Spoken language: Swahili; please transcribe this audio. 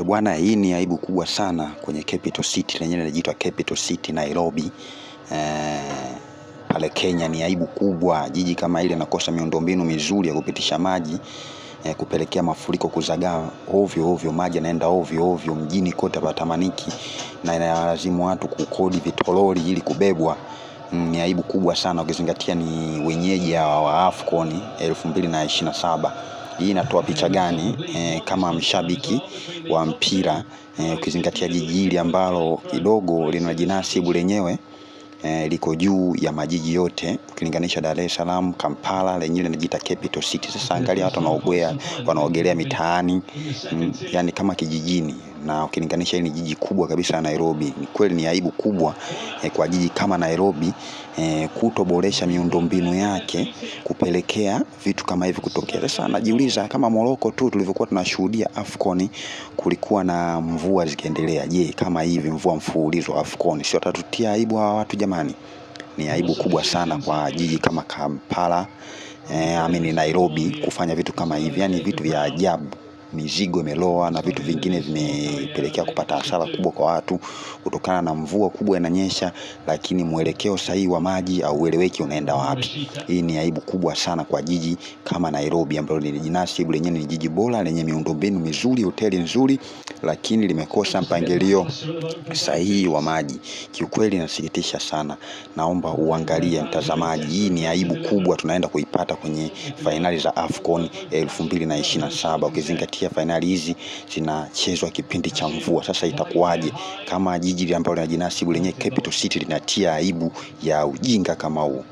Bwana, hii ni aibu kubwa sana kwenye Capital City, lenyewe linajiitwa Capital City Nairobi. Pale Kenya ni aibu kubwa, jiji kama ile nakosa miundombinu mizuri ya kupitisha maji, kupelekea mafuriko kuzagaa ovyo ovyo, maji yanaenda ovyo ovyo mjini kote patamaniki, na inalazimu watu kukodi vitoroli ili kubebwa. Ni aibu kubwa sana ukizingatia ni wenyeji wa AFCON 2027. Hii inatoa picha gani kama mshabiki wa mpira, ukizingatia jiji hili ambalo kidogo linajinasibu lenyewe liko juu ya majiji yote, ukilinganisha Dar es Salaam, Kampala lenyewe linajiita Capital City. Sasa angalia watu wanaogelea mitaani, yani kama kijijini, na ukilinganisha hili jiji kubwa kabisa Nairobi. Ni kweli ni aibu kubwa kwa jiji kama Nairobi kutoboresha miundombinu yake, kupelekea vitu kama hivi kutokea. Sasa najiuliza, kama Morocco tu tulivyokuwa tunashuhudia AFCON kulikuwa na mvua zikiendelea, je, kama hivi mvua mfululizo AFCON sio tatutia aibu hawa watu jamani? Ni aibu kubwa sana kwa jiji kama Kampala, Nairobi kufanya vitu kama hivi, yani vitu vya ajabu. Mizigo imeloa na vitu vingine vimepelekea kupata hasara kubwa kwa watu kutokana na mvua kubwa inanyesha, lakini mwelekeo sahihi wa maji au ueleweki unaenda wapi. Hii ni aibu kubwa sana kwa jiji kama Nairobi ambalo linajinasibu lenyewe ni jiji bora lenye miundombinu mizuri, hoteli nzuri, lakini limekosa mpangilio sahihi wa maji. Kiukweli inasikitisha sana. Naomba uangalie mtazamaji, hii ni aibu kubwa tunaenda kuipata kwenye finali za AFCON 2027. Ukizingatia finali hizi zinachezwa kipindi cha mvua. Sasa itakuwaje kama jiji ambalo linajinasibu lenyewe Capital City linatia aibu ya ujinga kama huu?